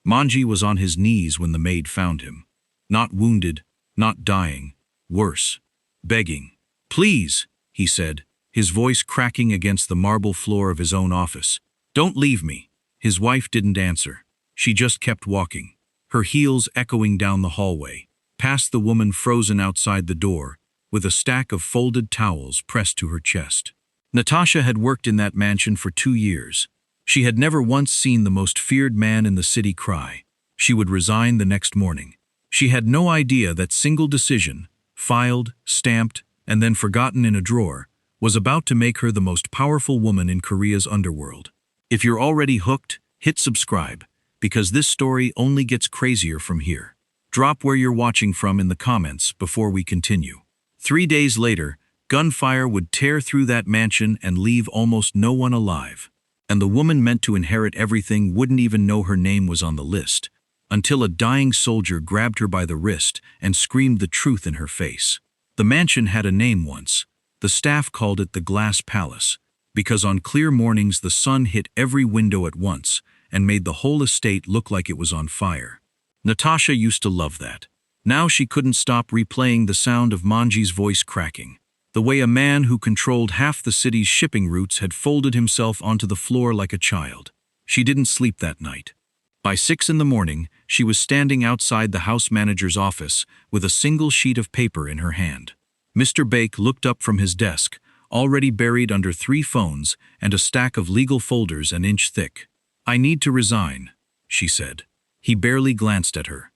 Manji was on his knees when the maid found him. Not wounded, not dying, worse. Begging. "Please," he said, his voice cracking against the marble floor of his own office. "Don't leave me." His wife didn't answer. She just kept walking, her heels echoing down the hallway, past the woman frozen outside the door, with a stack of folded towels pressed to her chest. Natasha had worked in that mansion for 2 years. She had never once seen the most feared man in the city cry. She would resign the next morning. She had no idea that single decision, filed, stamped, and then forgotten in a drawer, was about to make her the most powerful woman in Korea's underworld. If you're already hooked, hit subscribe, because this story only gets crazier from here. Drop where you're watching from in the comments before we continue. 3 days later, gunfire would tear through that mansion and leave almost no one alive. And the woman meant to inherit everything wouldn't even know her name was on the list, until a dying soldier grabbed her by the wrist and screamed the truth in her face. The mansion had a name once. The staff called it the Glass Palace, because on clear mornings the sun hit every window at once and made the whole estate look like it was on fire. Natasha used to love that. Now she couldn't stop replaying the sound of Manji's voice cracking, the way a man who controlled half the city's shipping routes had folded himself onto the floor like a child. She didn't sleep that night. By 6 in the morning, she was standing outside the house manager's office with a single sheet of paper in her hand. Mr. Bake looked up from his desk, already buried under 3 phones and a stack of legal folders an inch thick. "I need to resign," she said. He barely glanced at her.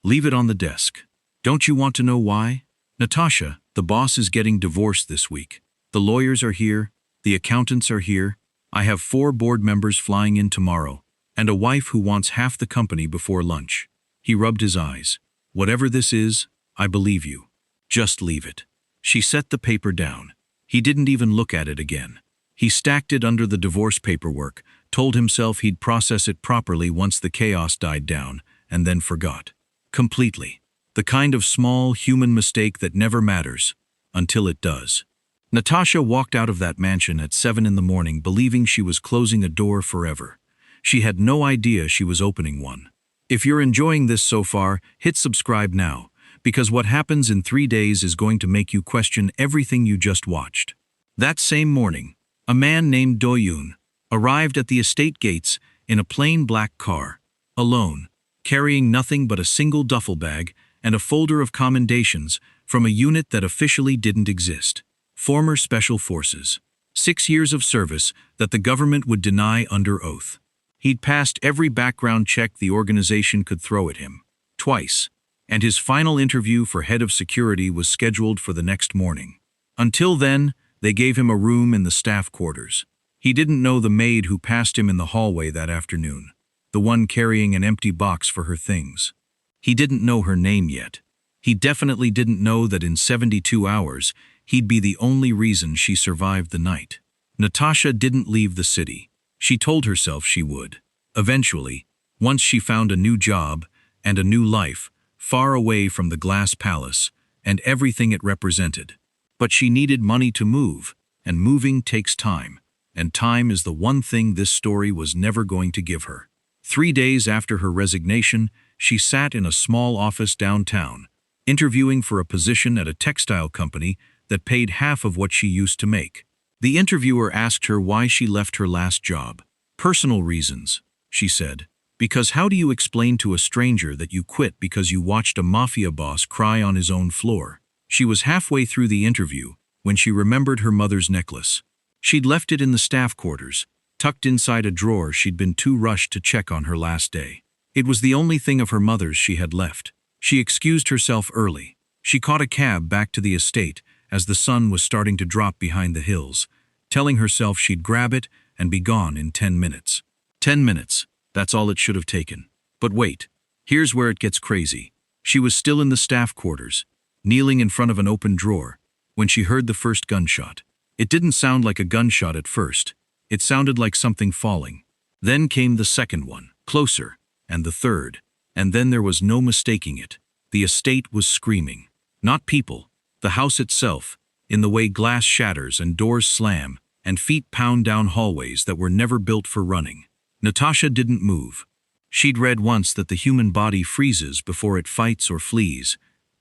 "Leave it on the desk. Don't you want to know why?" "Natasha, the boss is getting divorced this week. The lawyers are here, the accountants are here. I have 4 board members flying in tomorrow, and a wife who wants half the company before lunch." He rubbed his eyes. "Whatever this is, I believe you. Just leave it." She set the paper down. He didn't even look at it again. He stacked it under the divorce paperwork, told himself he'd process it properly once the chaos died down, and then forgot. Completely. The kind of small human mistake that never matters, until it does. Natasha walked out of that mansion at 7 in the morning believing she was closing a door forever. She had no idea she was opening one. If you're enjoying this so far, hit subscribe now, because what happens in 3 days is going to make you question everything you just watched. That same morning, a man named Do-yoon arrived at the estate gates in a plain black car, alone, carrying nothing but a single duffel bag and a folder of commendations from a unit that officially didn't exist. Former Special Forces. 6 years of service that the government would deny under oath. He'd passed every background check the organization could throw at him, twice, and his final interview for head of security was scheduled for the next morning. Until then, they gave him a room in the staff quarters. He didn't know the maid who passed him in the hallway that afternoon, the one carrying an empty box for her things. He didn't know her name yet. He definitely didn't know that in 72 hours, he'd be the only reason she survived the night. Natasha didn't leave the city. She told herself she would. Eventually, once she found a new job and a new life, far away from the Glass Palace and everything it represented. But she needed money to move, and moving takes time, and time is the one thing this story was never going to give her. 3 days after her resignation, she sat in a small office downtown, interviewing for a position at a textile company that paid half of what she used to make. The interviewer asked her why she left her last job. "Personal reasons," she said. "Because how do you explain to a stranger that you quit because you watched a mafia boss cry on his own floor?" She was halfway through the interview when she remembered her mother's necklace. She'd left it in the staff quarters, tucked inside a drawer she'd been too rushed to check on her last day. It was the only thing of her mother's she had left. She excused herself early. She caught a cab back to the estate as the sun was starting to drop behind the hills, telling herself she'd grab it and be gone in 10 minutes. 10 minutes, that's all it should have taken. But wait, here's where it gets crazy. She was still in the staff quarters, kneeling in front of an open drawer, when she heard the first gunshot. It didn't sound like a gunshot at first. It sounded like something falling. Then came the second one, closer, and the third, and then there was no mistaking it. The estate was screaming. Not people, the house itself, in the way glass shatters and doors slam, and feet pound down hallways that were never built for running. Natasha didn't move. She'd read once that the human body freezes before it fights or flees,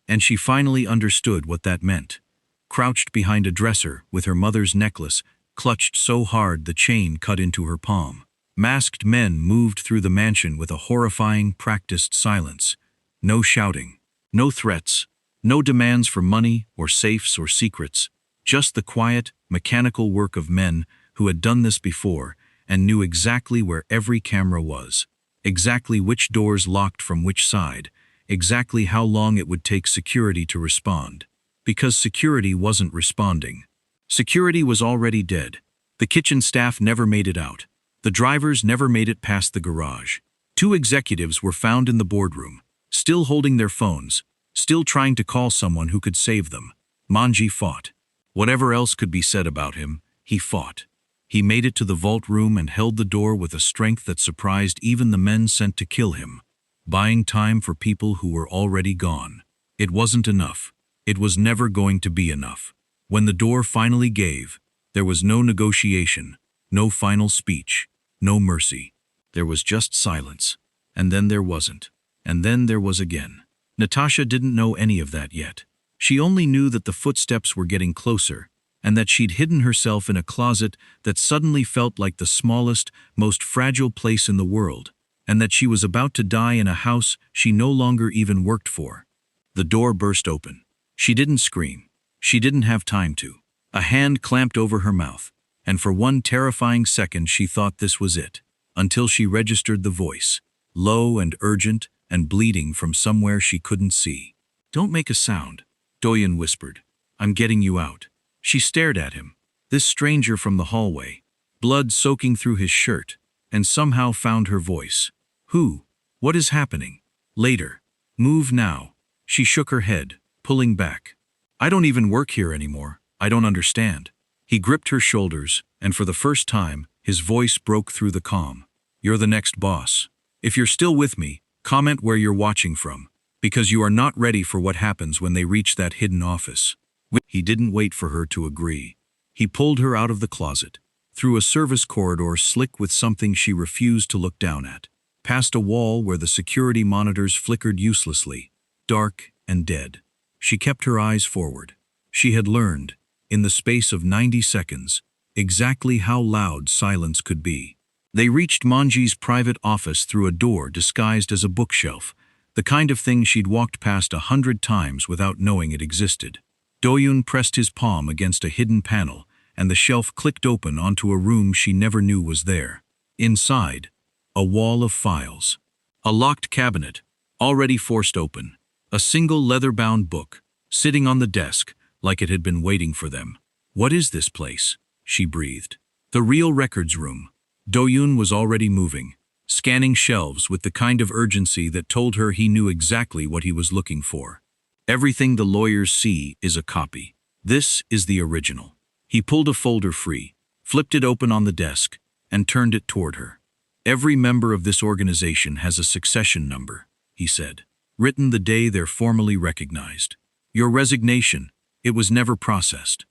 and she finally understood what that meant. Crouched behind a dresser with her mother's necklace clutched so hard the chain cut into her palm. Masked men moved through the mansion with a horrifying, practiced silence. No shouting, no threats, no demands for money or safes or secrets, just the quiet, mechanical work of men who had done this before and knew exactly where every camera was, exactly which doors locked from which side, exactly how long it would take security to respond. Because security wasn't responding. Security was already dead. The kitchen staff never made it out. The drivers never made it past the garage. 2 executives were found in the boardroom, still holding their phones, still trying to call someone who could save them. Manji fought. Whatever else could be said about him, he fought. He made it to the vault room and held the door with a strength that surprised even the men sent to kill him, buying time for people who were already gone. It wasn't enough. It was never going to be enough. When the door finally gave, there was no negotiation, no final speech, no mercy. There was just silence. And then there wasn't. And then there was again. Natasha didn't know any of that yet. She only knew that the footsteps were getting closer, and that she'd hidden herself in a closet that suddenly felt like the smallest, most fragile place in the world, and that she was about to die in a house she no longer even worked for. The door burst open. She didn't scream. She didn't have time to. A hand clamped over her mouth, and for one terrifying second she thought this was it, until she registered the voice, low and urgent and bleeding from somewhere she couldn't see. "Don't make a sound," Doyen whispered. "I'm getting you out." She stared at him, this stranger from the hallway, blood soaking through his shirt, and somehow found her voice. "Who? What is happening?" "Later. Move now." She shook her head, pulling back. "I don't even work here anymore. I don't understand." He gripped her shoulders, and for the first time, his voice broke through the calm. "You're the next boss. If you're still with me, comment where you're watching from, because you are not ready for what happens when they reach that hidden office." He didn't wait for her to agree. He pulled her out of the closet, through a service corridor slick with something she refused to look down at, past a wall where the security monitors flickered uselessly, dark and dead. She kept her eyes forward. She had learned, in the space of 90 seconds, exactly how loud silence could be. They reached Manji's private office through a door disguised as a bookshelf, the kind of thing she'd walked past 100 times without knowing it existed. Doyun pressed his palm against a hidden panel, and the shelf clicked open onto a room she never knew was there. Inside, a wall of files. A locked cabinet, already forced open. A single leather-bound book, sitting on the desk, like it had been waiting for them. "What is this place?" she breathed. "The real records room." Doyun was already moving, scanning shelves with the kind of urgency that told her he knew exactly what he was looking for. "Everything the lawyers see is a copy. This is the original." He pulled a folder free, flipped it open on the desk, and turned it toward her. "Every member of this organization has a succession number," he said, "written the day they're formally recognized. Your resignation, it was never processed.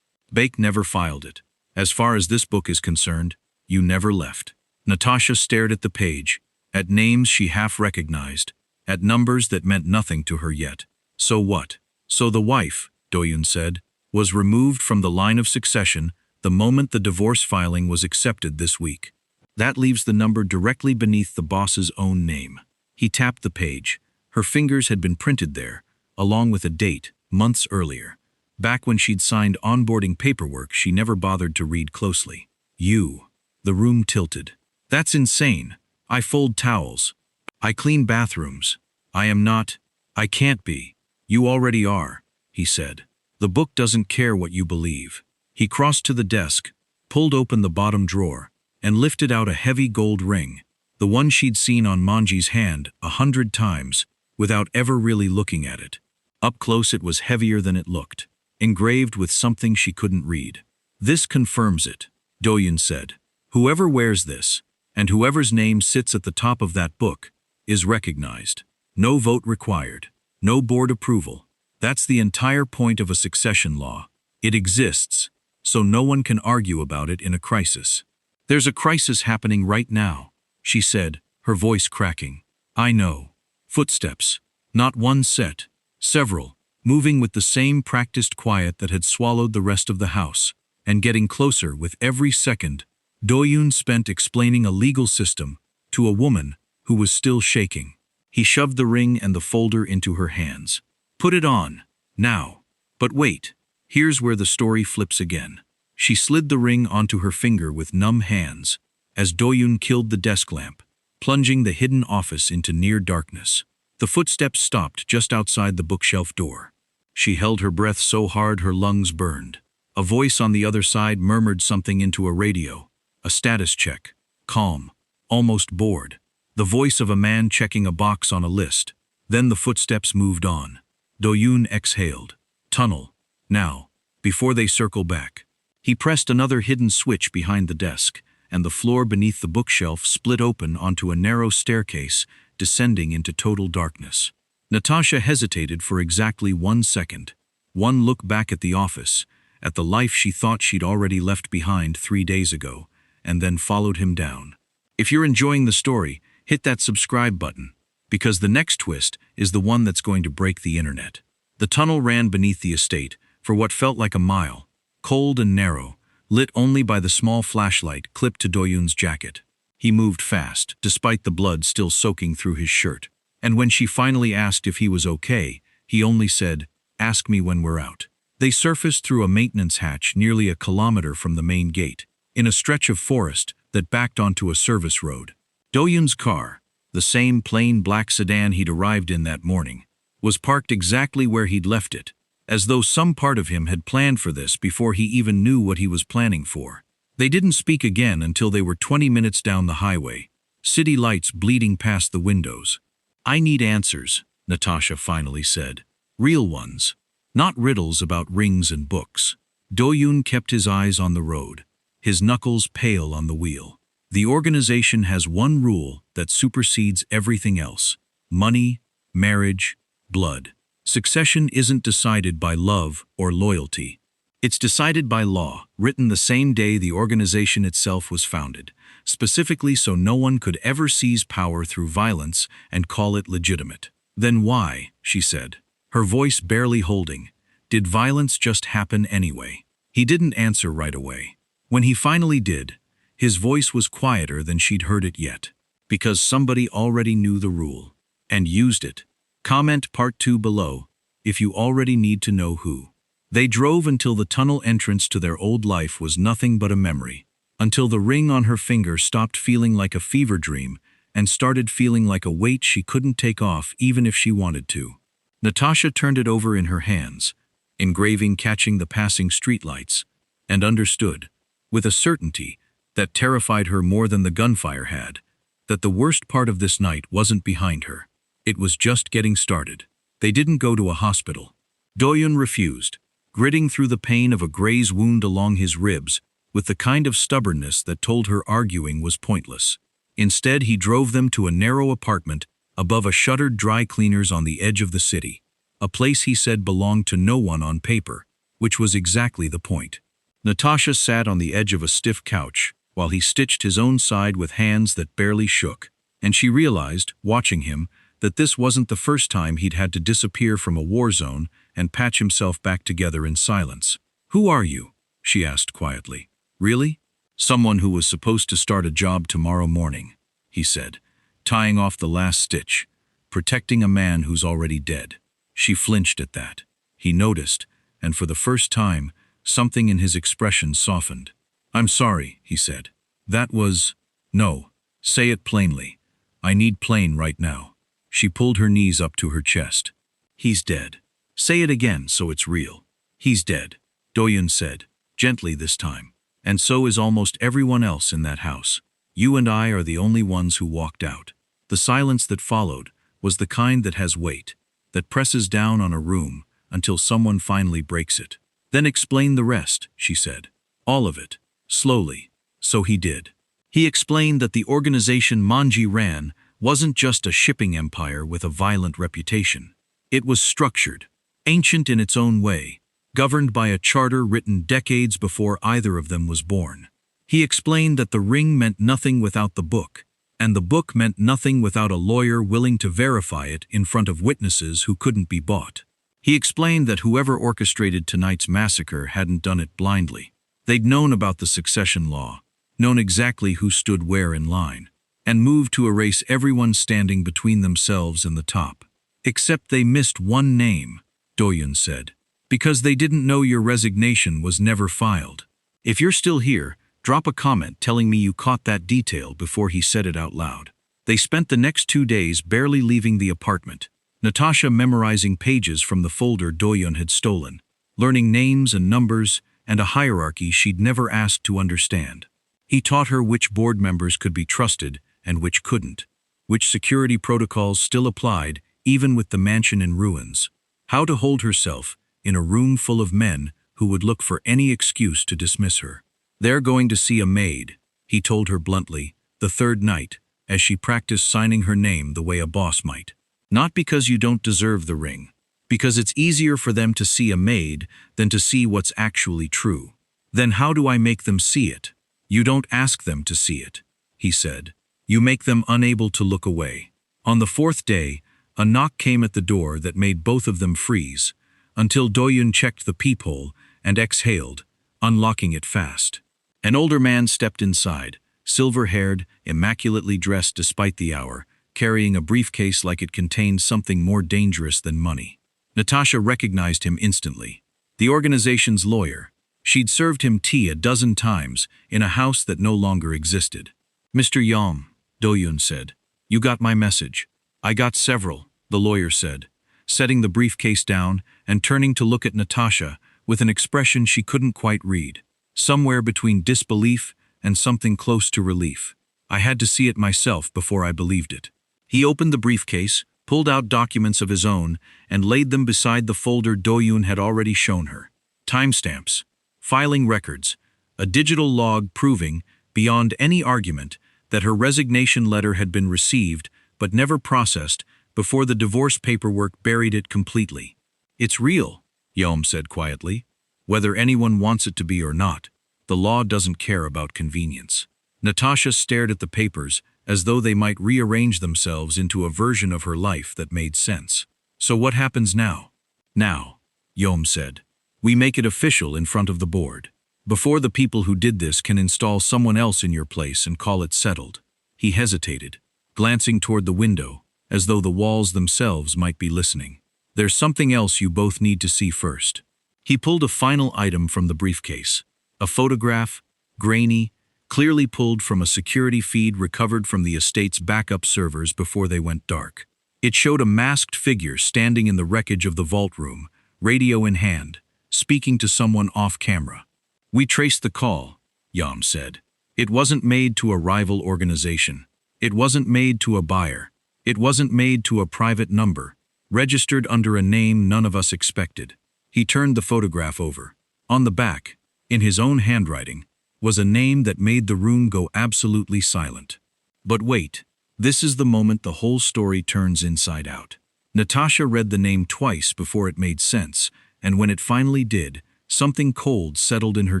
Bake never filed it. As far as this book is concerned, you never left." Natasha stared at the page, at names she half recognized, at numbers that meant nothing to her yet. "So what?" "So the wife," Doyun said, "was removed from the line of succession the moment the divorce filing was accepted this week. That leaves the number directly beneath the boss's own name." He tapped the page. Her fingers had been printed there, along with a date, months earlier. Back when she'd signed onboarding paperwork she never bothered to read closely. "You." The room tilted. "That's insane. I fold towels. I clean bathrooms. I am not. I can't be." "You already are," he said. "The book doesn't care what you believe." He crossed to the desk, pulled open the bottom drawer, and lifted out a heavy gold ring, the one she'd seen on Manji's hand 100 times, without ever really looking at it. Up close it was heavier than it looked, engraved with something she couldn't read. "This confirms it," Doyun said. "Whoever wears this, and whoever's name sits at the top of that book, is recognized. No vote required. No board approval. That's the entire point of a succession law. It exists, so no one can argue about it in a crisis." "There's a crisis happening right now," she said, her voice cracking. I know. Footsteps. Not one set. Several, moving with the same practiced quiet that had swallowed the rest of the house, and getting closer with every second. Do-yoon spent explaining a legal system to a woman who was still shaking. He shoved the ring and the folder into her hands. Put it on. Now. But wait. Here's where the story flips again. She slid the ring onto her finger with numb hands as Do-yoon killed the desk lamp, plunging the hidden office into near darkness. The footsteps stopped just outside the bookshelf door. She held her breath so hard her lungs burned. A voice on the other side murmured something into a radio. A status check. Calm. Almost bored. The voice of a man checking a box on a list. Then the footsteps moved on. Do-yoon exhaled. Tunnel. Now. Before they circle back. He pressed another hidden switch behind the desk, and the floor beneath the bookshelf split open onto a narrow staircase, descending into total darkness. Natasha hesitated for exactly 1 second. One look back at the office, at the life she thought she'd already left behind 3 days ago, and then followed him down. If you're enjoying the story, hit that subscribe button, because the next twist is the one that's going to break the internet. The tunnel ran beneath the estate for what felt like a mile, cold and narrow, lit only by the small flashlight clipped to Do-yoon's jacket. He moved fast, despite the blood still soaking through his shirt. And when she finally asked if he was okay, he only said, "Ask me when we're out." They surfaced through a maintenance hatch nearly a kilometer from the main gate, in a stretch of forest that backed onto a service road. Do-yoon's car, the same plain black sedan he'd arrived in that morning, was parked exactly where he'd left it, as though some part of him had planned for this before he even knew what he was planning for. They didn't speak again until they were 20 minutes down the highway, city lights bleeding past the windows. "I need answers," Natasha finally said. "Real ones. Not riddles about rings and books." Do-yoon kept his eyes on the road, his knuckles pale on the wheel. The organization has one rule that supersedes everything else: money, marriage, blood. Succession isn't decided by love or loyalty. It's decided by law, written the same day the organization itself was founded, specifically so no one could ever seize power through violence and call it legitimate. "Then why," she said, her voice barely holding, "did violence just happen anyway?" He didn't answer right away. When he finally did, his voice was quieter than she'd heard it yet. "Because somebody already knew the rule and used it." Comment part 2 below, if you already need to know who. They drove until the tunnel entrance to their old life was nothing but a memory, until the ring on her finger stopped feeling like a fever dream and started feeling like a weight she couldn't take off even if she wanted to. Natasha turned it over in her hands, engraving catching the passing streetlights, and understood, with a certainty that terrified her more than the gunfire had, that the worst part of this night wasn't behind her. It was just getting started. They didn't go to a hospital. Do-yoon refused, gritting through the pain of a graze wound along his ribs with the kind of stubbornness that told her arguing was pointless. Instead, he drove them to a narrow apartment above a shuttered dry cleaners on the edge of the city, a place he said belonged to no one on paper, which was exactly the point. Natasha sat on the edge of a stiff couch while he stitched his own side with hands that barely shook, and she realized, watching him, that this wasn't the first time he'd had to disappear from a war zone and patch himself back together in silence. "Who are you?" she asked quietly. "Really?" "Someone who was supposed to start a job tomorrow morning," he said, tying off the last stitch, "protecting a man who's already dead." She flinched at that. He noticed, and for the first time, something in his expression softened. "I'm sorry," he said. "That was... No, say it plainly. I need plain right now." She pulled her knees up to her chest. "He's dead." "Say it again so it's real." "He's dead," Do-yoon said, gently this time. "And so is almost everyone else in that house. You and I are the only ones who walked out." The silence that followed was the kind that has weight, that presses down on a room until someone finally breaks it. "Then explain the rest," she said. "All of it, slowly." So he did. He explained that the organization Manji ran wasn't just a shipping empire with a violent reputation. It was structured, ancient in its own way, governed by a charter written decades before either of them was born. He explained that the ring meant nothing without the book, And the book meant nothing without a lawyer willing to verify it in front of witnesses who couldn't be bought. He explained that whoever orchestrated tonight's massacre hadn't done it blindly. They'd known about the succession law, known exactly who stood where in line, and moved to erase everyone standing between themselves and the top. Except they missed one name, Doyun said, because they didn't know your resignation was never filed. If you're still here, drop a comment telling me you caught that detail before he said it out loud. They spent the next 2 days barely leaving the apartment, Natasha memorizing pages from the folder Doyun had stolen, learning names and numbers and a hierarchy she'd never asked to understand. He taught her which board members could be trusted and which couldn't, which security protocols still applied even with the mansion in ruins, how to hold herself in a room full of men who would look for any excuse to dismiss her. "They're going to see a maid," he told her bluntly, the third night, as she practiced signing her name the way a boss might. "Not because you don't deserve the ring, because it's easier for them to see a maid than to see what's actually true." "Then how do I make them see it?" "You don't ask them to see it," he said. "You make them unable to look away." On the fourth day, a knock came at the door that made both of them freeze, until Doyun checked the peephole and exhaled, unlocking it fast. An older man stepped inside, silver-haired, immaculately dressed despite the hour, carrying a briefcase like it contained something more dangerous than money. Natasha recognized him instantly. The organization's lawyer. She'd served him tea a dozen times in a house that no longer existed. "Mr. Yom," Doyun said, "you got my message." "I got several," the lawyer said, setting the briefcase down and turning to look at Natasha with an expression she couldn't quite read, somewhere between disbelief and something close to relief. "I had to see it myself before I believed it." He opened the briefcase, pulled out documents of his own, and laid them beside the folder Doyun had already shown her. Timestamps, filing records, a digital log proving, beyond any argument, that her resignation letter had been received but never processed before the divorce paperwork buried it completely. "It's real," Yom said quietly. "Whether anyone wants it to be or not, the law doesn't care about convenience." Natasha stared at the papers as though they might rearrange themselves into a version of her life that made sense. "So what happens now?" "Now," Yom said, "we make it official in front of the board. Before the people who did this can install someone else in your place and call it settled." He hesitated, glancing toward the window, as though the walls themselves might be listening. "There's something else you both need to see first." He pulled a final item from the briefcase, a photograph, grainy, clearly pulled from a security feed recovered from the estate's backup servers before they went dark. It showed a masked figure standing in the wreckage of the vault room, radio in hand, speaking to someone off camera. "We traced the call," Yom said. "It wasn't made to a rival organization. It wasn't made to a buyer. It wasn't made to a private number, registered under a name none of us expected." He turned the photograph over. On the back, in his own handwriting, was a name that made the room go absolutely silent. But wait, this is the moment the whole story turns inside out. Natasha read the name twice before it made sense, and when it finally did, something cold settled in her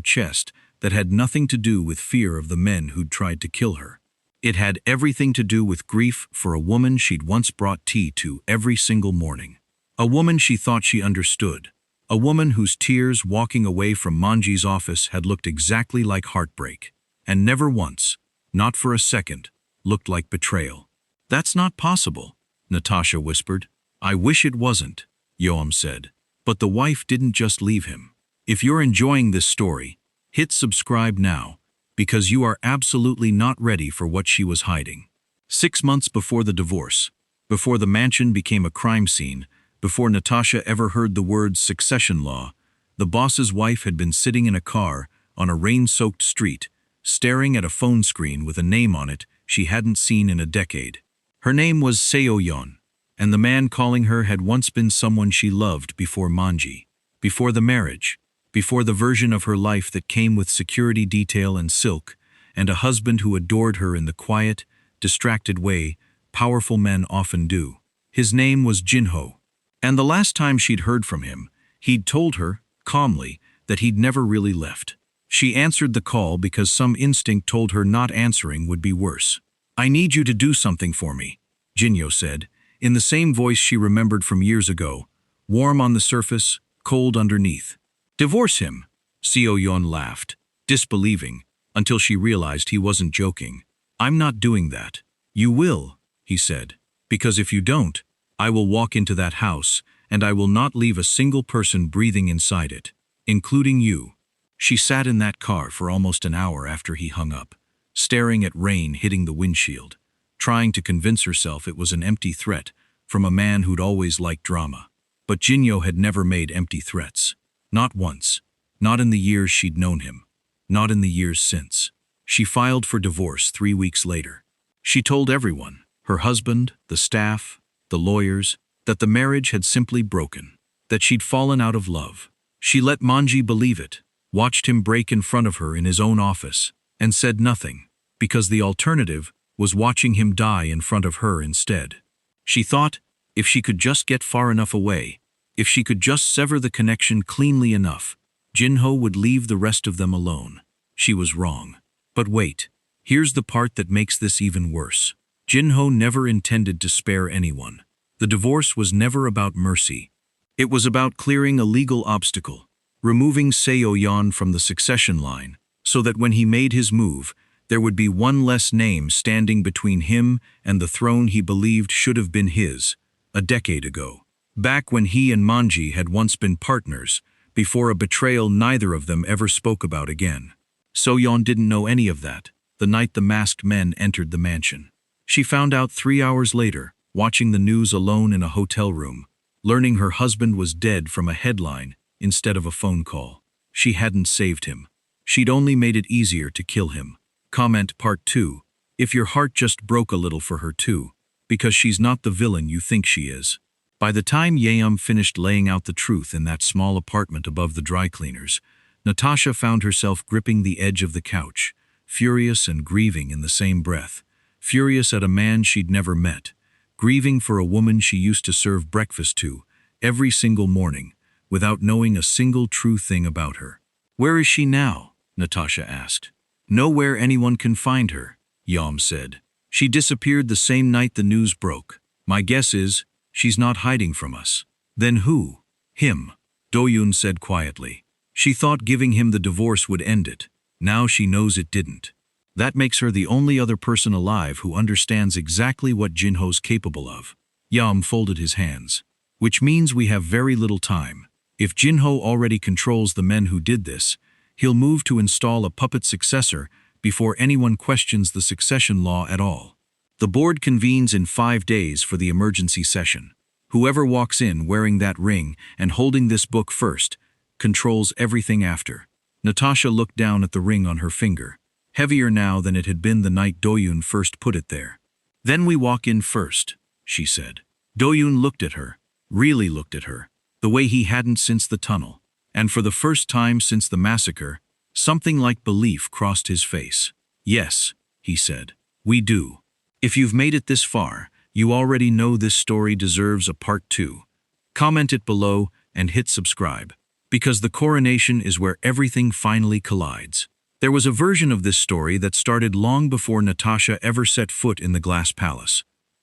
chest that had nothing to do with fear of the men who'd tried to kill her. It had everything to do with grief for a woman she'd once brought tea to every single morning. A woman she thought she understood. A woman whose tears walking away from Manji's office had looked exactly like heartbreak, and never once, not for a second, looked like betrayal. "That's not possible," Natasha whispered. "I wish it wasn't," Yoam said. But the wife didn't just leave him. If you're enjoying this story, hit subscribe now, because you are absolutely not ready for what she was hiding. 6 months before the divorce, before the mansion became a crime scene, before Natasha ever heard the words succession law, the boss's wife had been sitting in a car on a rain-soaked street, staring at a phone screen with a name on it she hadn't seen in a decade. Her name was Seo-yeon, and the man calling her had once been someone she loved before Manji, before the marriage, before the version of her life that came with security detail and silk, and a husband who adored her in the quiet, distracted way powerful men often do. His name was Jinho. And the last time she'd heard from him, he'd told her, calmly, that he'd never really left. She answered the call because some instinct told her not answering would be worse. I need you to do something for me, Jinyo said, in the same voice she remembered from years ago, warm on the surface, cold underneath. Divorce him, Seo-yeon laughed, disbelieving, until she realized he wasn't joking. I'm not doing that. You will, he said, because if you don't, I will walk into that house, and I will not leave a single person breathing inside it, including you. She sat in that car for almost an hour after he hung up, staring at rain hitting the windshield, trying to convince herself it was an empty threat from a man who'd always liked drama. But Jinyo had never made empty threats. Not once. Not in the years she'd known him. Not in the years since. She filed for divorce 3 weeks later. She told everyone, her husband, the staff, the lawyers, that the marriage had simply broken, that she'd fallen out of love. She let Manji believe it, watched him break in front of her in his own office, and said nothing, because the alternative was watching him die in front of her instead. She thought, if she could just get far enough away, if she could just sever the connection cleanly enough, Jinho would leave the rest of them alone. She was wrong. But wait, here's the part that makes this even worse. Jinho never intended to spare anyone. The divorce was never about mercy. It was about clearing a legal obstacle, removing Seo-yeon from the succession line, so that when he made his move, there would be one less name standing between him and the throne he believed should have been his, a decade ago. Back when he and Manji had once been partners, before a betrayal neither of them ever spoke about again. So-yeon didn't know any of that, the night the masked men entered the mansion. She found out 3 hours later, watching the news alone in a hotel room, learning her husband was dead from a headline instead of a phone call. She hadn't saved him. She'd only made it easier to kill him. Comment Part 2. If your heart just broke a little for her too, because she's not the villain you think she is. By the time Yeom finished laying out the truth in that small apartment above the dry cleaners, Natasha found herself gripping the edge of the couch, furious and grieving in the same breath, furious at a man she'd never met, grieving for a woman she used to serve breakfast to every single morning, without knowing a single true thing about her. Where is she now? Natasha asked. Nowhere anyone can find her, Yeom said. She disappeared the same night the news broke. My guess is, she's not hiding from us. Then who? Him, Do-yoon said quietly. She thought giving him the divorce would end it. Now she knows it didn't. That makes her the only other person alive who understands exactly what Jinho's capable of. Yeom folded his hands. Which means we have very little time. If Jinho already controls the men who did this, he'll move to install a puppet successor before anyone questions the succession law at all. The board convenes in 5 days for the emergency session. Whoever walks in wearing that ring and holding this book first controls everything after. Natasha looked down at the ring on her finger, heavier now than it had been the night Do-yoon first put it there. Then we walk in first, she said. Do-yoon looked at her, really looked at her, the way he hadn't since the tunnel, and for the first time since the massacre, something like belief crossed his face. Yes, he said, we do. If you've made it this far, you already know this story deserves a part 2. Comment it below and hit subscribe, because the coronation is where everything finally collides. There was a version of this story that started long before Natasha ever set foot in the Glass Palace,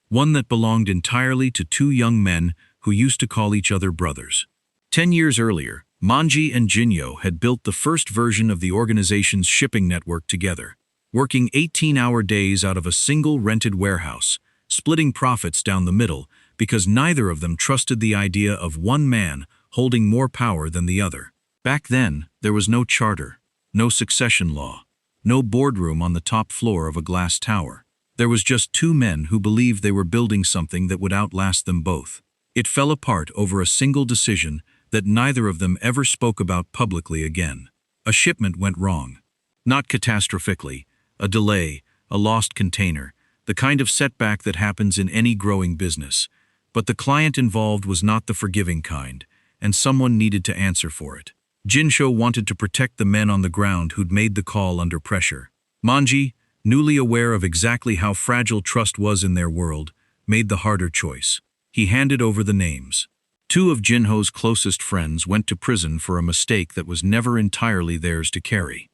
one that belonged entirely to 2 young men who used to call each other brothers. 10 years earlier, Manji and Jinyo had built the first version of the organization's shipping network together, working 18-hour days out of a single rented warehouse, splitting profits down the middle because neither of them trusted the idea of one man holding more power than the other. Back then, there was no charter, no succession law, no boardroom on the top floor of a glass tower. There was just 2 men who believed they were building something that would outlast them both. It fell apart over a single decision that neither of them ever spoke about publicly again. A shipment went wrong. Not catastrophically, a delay, a lost container, the kind of setback that happens in any growing business. But the client involved was not the forgiving kind, and someone needed to answer for it. Jinsho wanted to protect the men on the ground who'd made the call under pressure. Manji, newly aware of exactly how fragile trust was in their world, made the harder choice. He handed over the names. 2 of Jinho's closest friends went to prison for a mistake that was never entirely theirs to carry.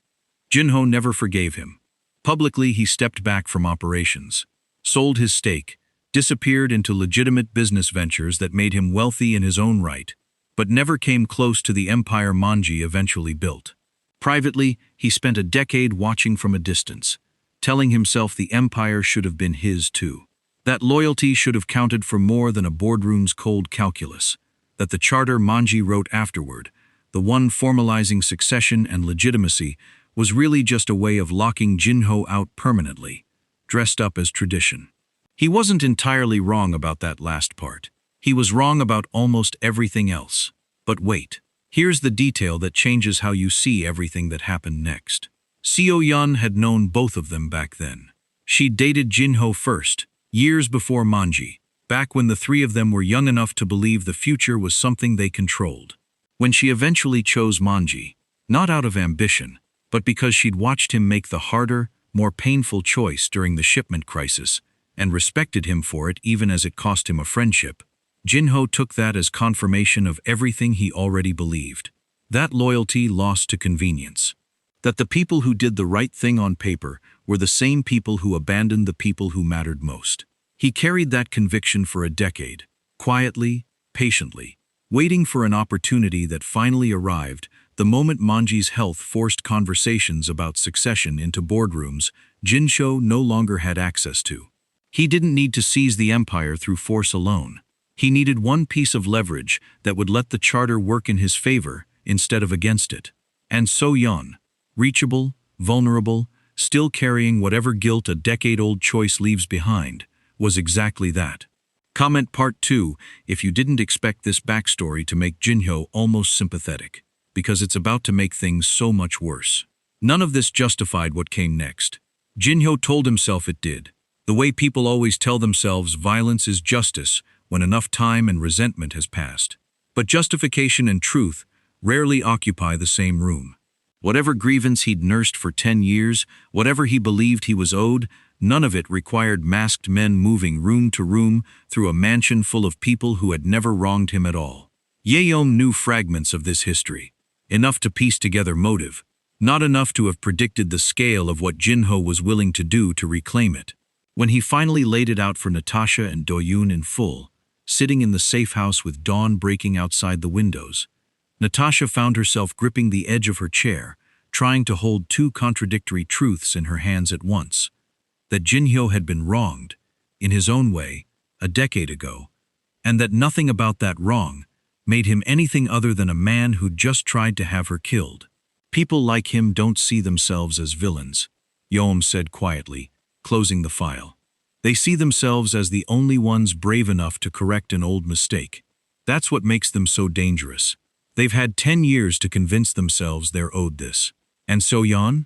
Jinho never forgave him. Publicly, he stepped back from operations. sold his stake, disappeared into legitimate business ventures that made him wealthy in his own right, but never came close to the empire Manji eventually built. Privately, he spent a decade watching from a distance, telling himself the empire should have been his too. That loyalty should have counted for more than a boardroom's cold calculus, that the charter Manji wrote afterward, the one formalizing succession and legitimacy, was really just a way of locking Jinho out permanently, dressed up as tradition. He wasn't entirely wrong about that last part. He was wrong about almost everything else. But wait, here's the detail that changes how you see everything that happened next. Seo Yun had known both of them back then. She dated Jinho first, years before Manji, back when the three of them were young enough to believe the future was something they controlled. When she eventually chose Manji, not out of ambition, but because she'd watched him make the harder, more painful choice during the shipment crisis, and respected him for it even as it cost him a friendship, Jinho took that as confirmation of everything he already believed. That loyalty lost to convenience. That the people who did the right thing on paper were the same people who abandoned the people who mattered most. He carried that conviction for a decade, quietly, patiently, waiting for an opportunity that finally arrived the moment Manji's health forced conversations about succession into boardrooms Jinsho no longer had access to. He didn't need to seize the empire through force alone. He needed one piece of leverage that would let the charter work in his favor instead of against it. And Seo Yun, reachable, vulnerable, still carrying whatever guilt a decade-old choice leaves behind, was exactly that. Comment Part 2 if you didn't expect this backstory to make Jinho almost sympathetic, because it's about to make things so much worse. None of this justified what came next. Jinho told himself it did, the way people always tell themselves violence is justice when enough time and resentment has passed. But justification and truth rarely occupy the same room. Whatever grievance he'd nursed for 10 years, whatever he believed he was owed, none of it required masked men moving room to room through a mansion full of people who had never wronged him at all. Yeom knew fragments of this history, enough to piece together motive, not enough to have predicted the scale of what Jinho was willing to do to reclaim it. When he finally laid it out for Natasha and Do-yoon in full, sitting in the safe house with dawn breaking outside the windows, Natasha found herself gripping the edge of her chair, trying to hold two contradictory truths in her hands at once. That Jinho had been wronged, in his own way, a decade ago, and that nothing about that wrong made him anything other than a man who'd just tried to have her killed. People like him don't see themselves as villains, Yeom said quietly, closing the file. They see themselves as the only ones brave enough to correct an old mistake. That's what makes them so dangerous. They've had 10 years to convince themselves they're owed this. And Seo Yun?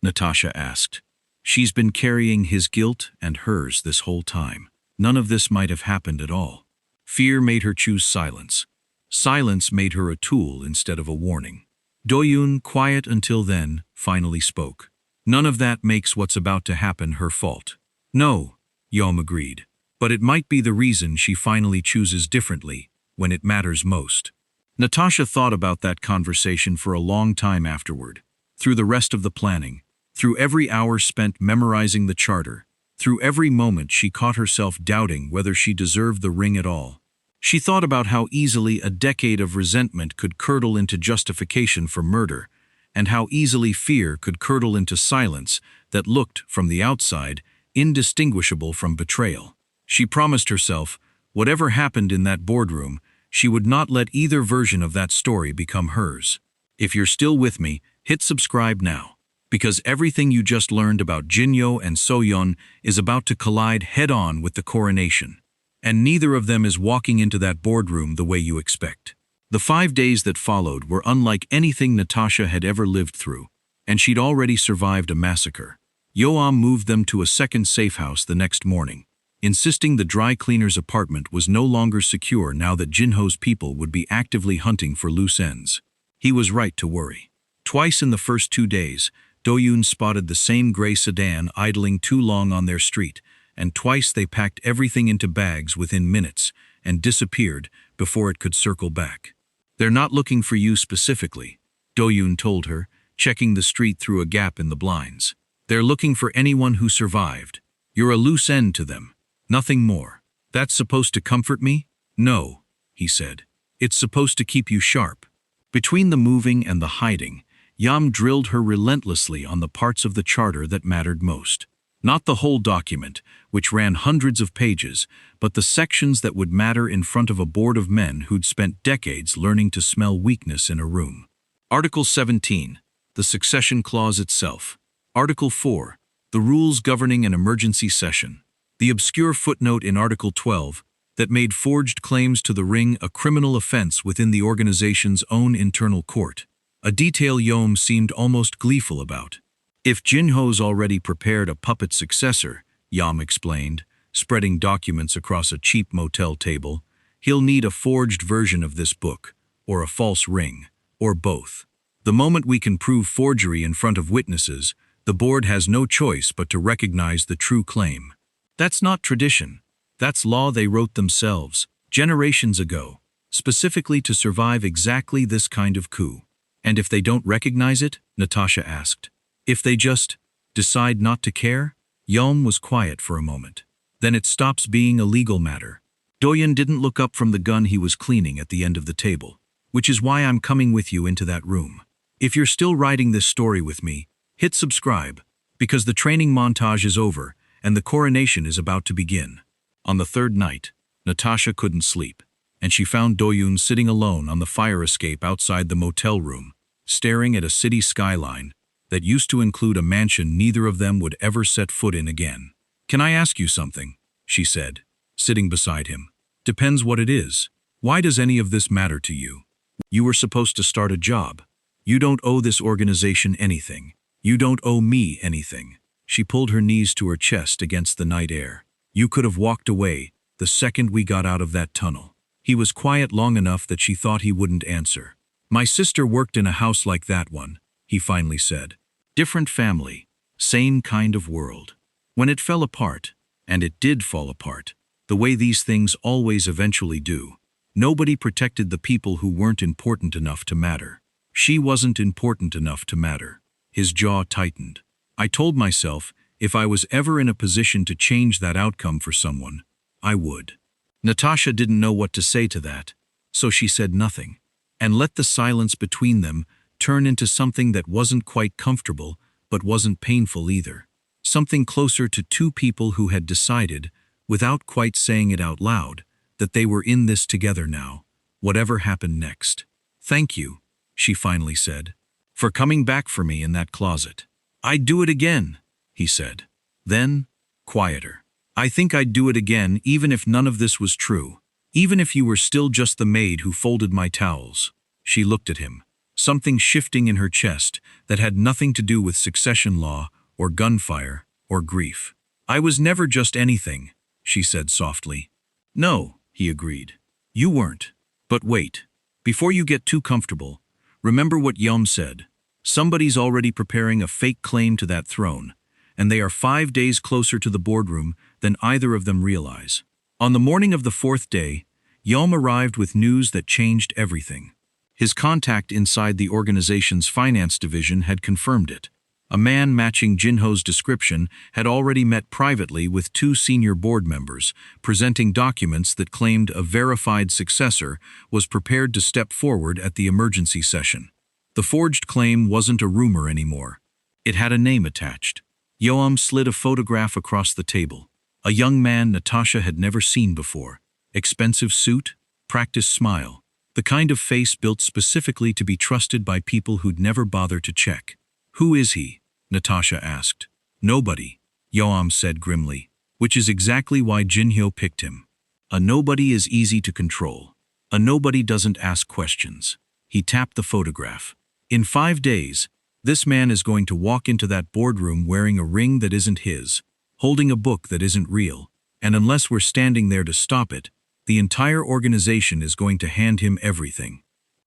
Natasha asked. She's been carrying his guilt and hers this whole time. None of this might have happened at all. Fear made her choose silence. Silence made her a tool instead of a warning. Do-yoon, quiet until then, finally spoke. None of that makes what's about to happen her fault. No, Yeom agreed. But it might be the reason she finally chooses differently when it matters most. Natasha thought about that conversation for a long time afterward, through the rest of the planning, through every hour spent memorizing the charter, through every moment she caught herself doubting whether she deserved the ring at all. She thought about how easily a decade of resentment could curdle into justification for murder, and how easily fear could curdle into silence that looked, from the outside, indistinguishable from betrayal. She promised herself, whatever happened in that boardroom, she would not let either version of that story become hers. If you're still with me, hit subscribe now, because everything you just learned about Jinho and Seo Yun is about to collide head-on with the coronation. And neither of them is walking into that boardroom the way you expect. The 5 days that followed were unlike anything Natasha had ever lived through, and she'd already survived a massacre. Yeom moved them to a second safe house the next morning, insisting the dry cleaner's apartment was no longer secure now that Jinho's people would be actively hunting for loose ends. He was right to worry. Twice in the first 2 days, Do-yoon spotted the same gray sedan idling too long on their street, and twice they packed everything into bags within minutes and disappeared before it could circle back. They're not looking for you specifically, Do-yoon told her, checking the street through a gap in the blinds. They're looking for anyone who survived, You're a loose end to them. Nothing more. That's supposed to comfort me? No, he said. It's supposed to keep you sharp. Between the moving and the hiding, Yam drilled her relentlessly on the parts of the charter that mattered most. Not the whole document, which ran hundreds of pages, but the sections that would matter in front of a board of men who'd spent decades learning to smell weakness in a room. Article 17, the succession clause itself. Article 4, the rules governing an emergency session. The obscure footnote in Article 12 that made forged claims to the ring a criminal offense within the organization's own internal court. A detail Yom seemed almost gleeful about. If Jinho's already prepared a puppet successor, Yam explained, spreading documents across a cheap motel table, he'll need a forged version of this book, or a false ring, or both. The moment we can prove forgery in front of witnesses, the board has no choice but to recognize the true claim. That's not tradition. That's law they wrote themselves, generations ago, specifically to survive exactly this kind of coup. And if they don't recognize it? Natasha asked. If they just decide not to care? Yom was quiet for a moment. Then it stops being a legal matter. Doyen didn't look up from the gun he was cleaning at the end of the table, which is why I'm coming with you into that room. If you're still writing this story with me, hit subscribe, because the training montage is over and the coronation is about to begin. On the third night, Natasha couldn't sleep, and she found Doyun sitting alone on the fire escape outside the motel room, staring at a city skyline that used to include a mansion neither of them would ever set foot in again. Can I ask you something? She said, sitting beside him. Depends what it is. Why does any of this matter to you? You were supposed to start a job. You don't owe this organization anything. You don't owe me anything. She pulled her knees to her chest against the night air. You could have walked away the second we got out of that tunnel. He was quiet long enough that she thought he wouldn't answer. My sister worked in a house like that one, he finally said. Different family, same kind of world. When it fell apart, and it did fall apart, the way these things always eventually do, nobody protected the people who weren't important enough to matter. She wasn't important enough to matter. His jaw tightened. I told myself, if I was ever in a position to change that outcome for someone, I would. Natasha didn't know what to say to that, so she said nothing, and let the silence between them turn into something that wasn't quite comfortable, but wasn't painful either. Something closer to two people who had decided, without quite saying it out loud, that they were in this together now, whatever happened next. Thank you, she finally said, for coming back for me in that closet. I'd do it again, he said. Then, quieter. I think I'd do it again even if none of this was true. Even if you were still just the maid who folded my towels. She looked at him, something shifting in her chest that had nothing to do with succession law or gunfire or grief. I was never just anything, she said softly. No, he agreed. You weren't. But wait. Before you get too comfortable, remember what Yum said. Somebody's already preparing a fake claim to that throne, and they are 5 days closer to the boardroom than either of them realize. On the morning of the fourth day, Yom arrived with news that changed everything. His contact inside the organization's finance division had confirmed it. A man matching Jinho's description had already met privately with 2 senior board members, presenting documents that claimed a verified successor was prepared to step forward at the emergency session. The forged claim wasn't a rumor anymore. It had a name attached. Yoam slid a photograph across the table. A young man Natasha had never seen before. Expensive suit, practiced smile. The kind of face built specifically to be trusted by people who'd never bother to check. Who is he? Natasha asked. Nobody, Yoam said grimly, which is exactly why Jinhyo picked him. A nobody is easy to control. A nobody doesn't ask questions. He tapped the photograph. In 5 days, this man is going to walk into that boardroom wearing a ring that isn't his, holding a book that isn't real, and unless we're standing there to stop it, the entire organization is going to hand him everything.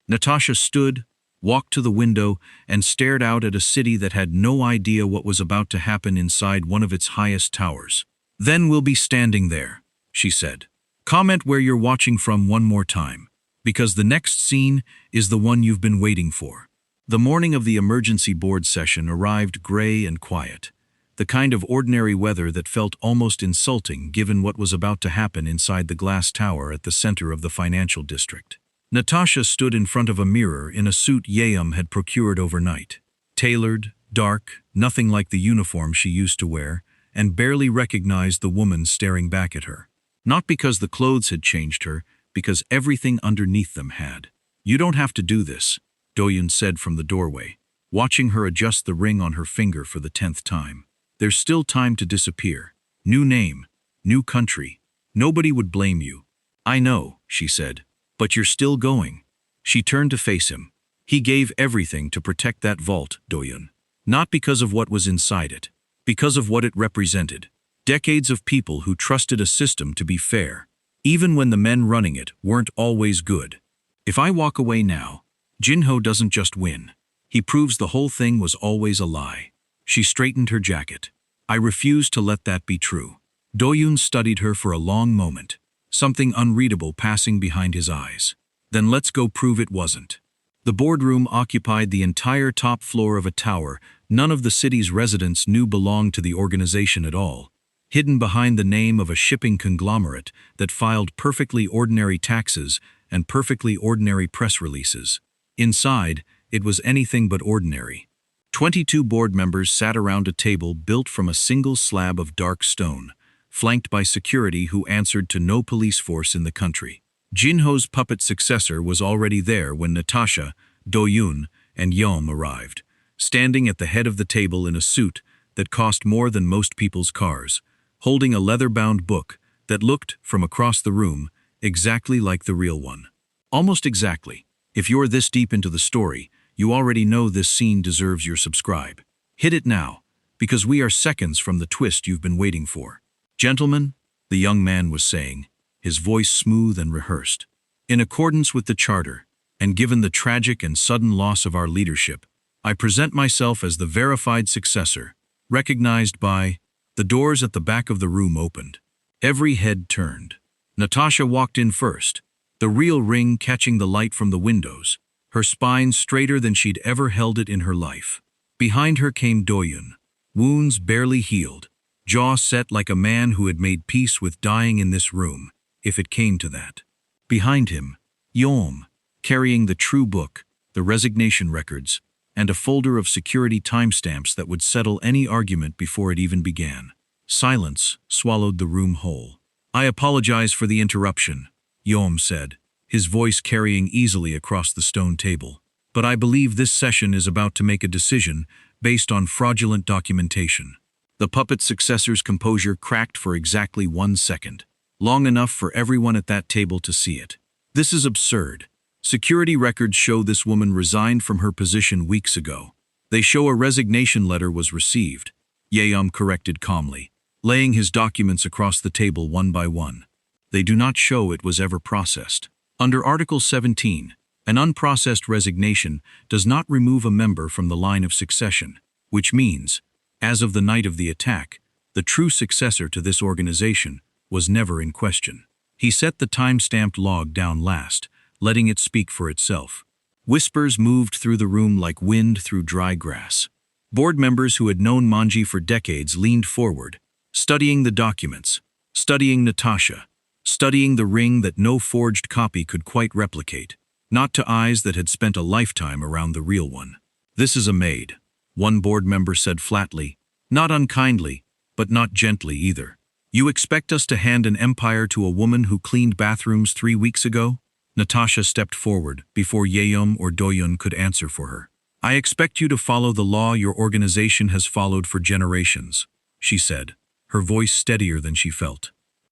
Natasha stood, walked to the window, and stared out at a city that had no idea what was about to happen inside one of its highest towers. Then we'll be standing there, she said. Comment where you're watching from one more time, because the next scene is the one you've been waiting for. The morning of the emergency board session arrived gray and quiet. the kind of ordinary weather that felt almost insulting given what was about to happen inside the glass tower at the center of the financial district. Natasha stood in front of a mirror in a suit Yeom had procured overnight. Tailored, dark, nothing like the uniform she used to wear, and barely recognized the woman staring back at her. Not because the clothes had changed her, because everything underneath them had. "You don't have to do this," Doyun said from the doorway, watching her adjust the ring on her finger for the 10th time. "There's still time to disappear. New name, new country. Nobody would blame you." "I know," she said, "but you're still going." She turned to face him. He gave everything to protect that vault, Doyun. Not because of what was inside it, because of what it represented. Decades of people who trusted a system to be fair, even when the men running it weren't always good. "If I walk away now, Jinho doesn't just win. He proves the whole thing was always a lie." She straightened her jacket. "I refuse to let that be true." Doyun studied her for a long moment, something unreadable passing behind his eyes. "Then let's go prove it wasn't." The boardroom occupied the entire top floor of a tower none of the city's residents knew belonged to the organization at all, hidden behind the name of a shipping conglomerate that filed perfectly ordinary taxes and perfectly ordinary press releases. Inside, it was anything but ordinary. 22 board members sat around a table built from a single slab of dark stone, flanked by security who answered to no police force in the country. Jinho's puppet successor was already there when Natasha, Doyun, and Yeom arrived, standing at the head of the table in a suit that cost more than most people's cars, holding a leather-bound book that looked, from across the room, exactly like the real one. Almost exactly. If you're this deep into the story, you already know this scene deserves your subscribe. Hit it now, because we are seconds from the twist you've been waiting for. "Gentlemen," the young man was saying, his voice smooth and rehearsed, "in accordance with the charter, and given the tragic and sudden loss of our leadership, I present myself as the verified successor, recognized by..." The doors at the back of the room opened. Every head turned. Natasha walked in first, the real ring catching the light from the windows, her spine straighter than she'd ever held it in her life. Behind her came Doyun, wounds barely healed, jaw set like a man who had made peace with dying in this room, if it came to that. Behind him, Yeom, carrying the true book, the resignation records, and a folder of security timestamps that would settle any argument before it even began. Silence swallowed the room whole. "I apologize for the interruption," Yeom said, his voice carrying easily across the stone table. "But I believe this session is about to make a decision based on fraudulent documentation." The puppet successor's composure cracked for exactly 1 second, long enough for everyone at that table to see it. "This is absurd. Security records show this woman resigned from her position weeks ago. They show a resignation letter was received," Yeom corrected calmly, laying his documents across the table one by one. "They do not show it was ever processed. Under Article 17, an unprocessed resignation does not remove a member from the line of succession, which means, as of the night of the attack, the true successor to this organization was never in question." He set the time-stamped log down last, letting it speak for itself. Whispers moved through the room like wind through dry grass. Board members who had known Manji for decades leaned forward, studying the documents, studying Natasha, studying the ring that no forged copy could quite replicate, not to eyes that had spent a lifetime around the real one. "This is a Maid," one board member said flatly, not unkindly, but not gently either. "You expect us to hand an empire to a woman who cleaned bathrooms 3 weeks ago?" Natasha stepped forward before Yeom or Doyun could answer for her. "I expect you to follow the law your organization has followed for generations," she said, her voice steadier than she felt.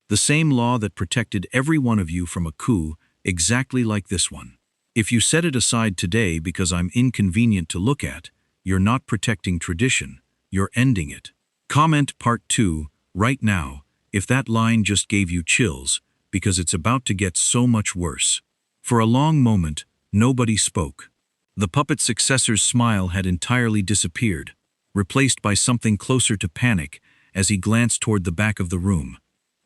"The same law that protected every one of you from a coup exactly like this one. If you set it aside today because I'm inconvenient to look at, you're not protecting tradition, you're ending it." Comment Part 2, right now, if that line just gave you chills, because it's about to get so much worse. For a long moment, nobody spoke. The puppet successor's smile had entirely disappeared, replaced by something closer to panic as he glanced toward the back of the room,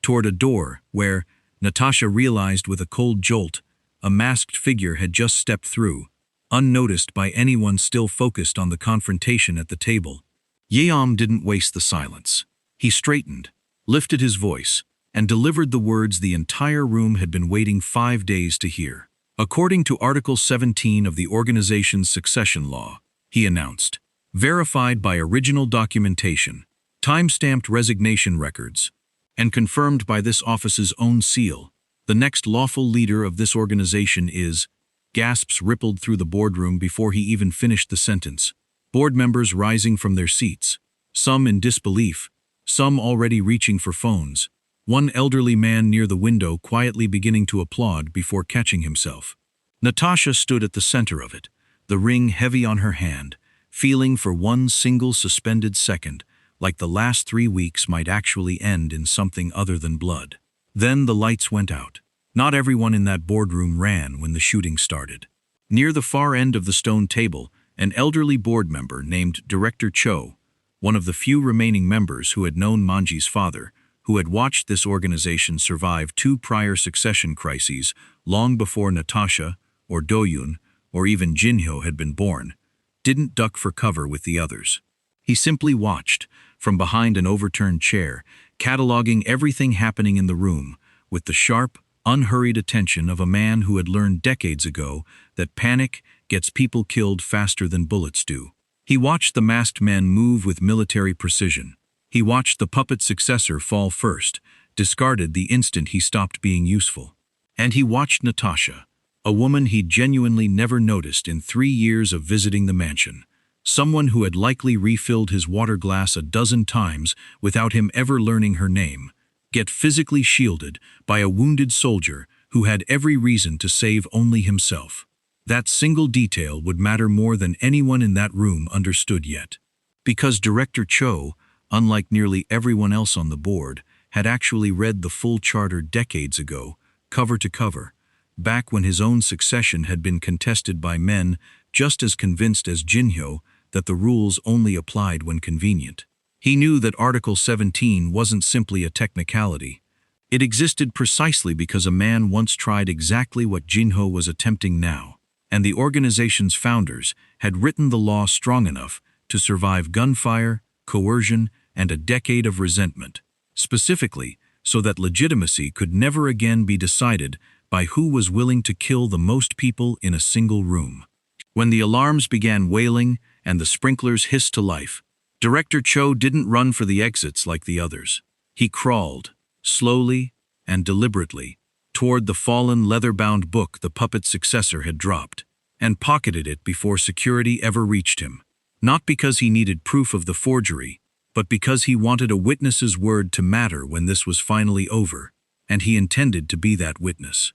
toward a door where, Natasha realized with a cold jolt, a masked figure had just stepped through, unnoticed by anyone still focused on the confrontation at the table. Yeom didn't waste the silence. He straightened, lifted his voice, and delivered the words the entire room had been waiting 5 days to hear. According to Article 17 of the organization's succession law, he announced, verified by original documentation, time-stamped resignation records, and confirmed by this office's own seal, the next lawful leader of this organization is. Gasps rippled through the boardroom before he even finished the sentence, board members rising from their seats, some in disbelief, some already reaching for phones, one elderly man near the window quietly beginning to applaud before catching himself. Natasha stood at the center of it, the ring heavy on her hand, feeling for one single suspended second like the last 3 weeks might actually end in something other than blood. Then the lights went out. Not everyone in that boardroom ran when the shooting started. Near the far end of the stone table, an elderly board member named Director Cho, one of the few remaining members who had known Manji's father, who had watched this organization survive 2 prior succession crises long before Natasha, or Doyoon, or even Jinhyo had been born, didn't duck for cover with the others. He simply watched, from behind an overturned chair, cataloging everything happening in the room, with the sharp, unhurried attention of a man who had learned decades ago that panic gets people killed faster than bullets do. He watched the masked men move with military precision. He watched the puppet successor fall first, discarded the instant he stopped being useful. And he watched Natasha, a woman he'd genuinely never noticed in 3 years of visiting the mansion, someone who had likely refilled his water glass a dozen times without him ever learning her name, get physically shielded by a wounded soldier who had every reason to save only himself. That single detail would matter more than anyone in that room understood yet. Because Director Cho, unlike nearly everyone else on the board, had actually read the full charter decades ago, cover to cover, back when his own succession had been contested by men just as convinced as Jinhyo that the rules only applied when convenient. He knew that Article 17 wasn't simply a technicality. It existed precisely because a man once tried exactly what Jinhyo was attempting now, and the organization's founders had written the law strong enough to survive gunfire, coercion, and a decade of resentment, specifically so that legitimacy could never again be decided by who was willing to kill the most people in a single room. When the alarms began wailing and the sprinklers hissed to life, Director Cho didn't run for the exits like the others. He crawled, slowly and deliberately, toward the fallen leather-bound book the puppet's successor had dropped, and pocketed it before security ever reached him. Not because he needed proof of the forgery, but because he wanted a witness's word to matter when this was finally over, and he intended to be that witness.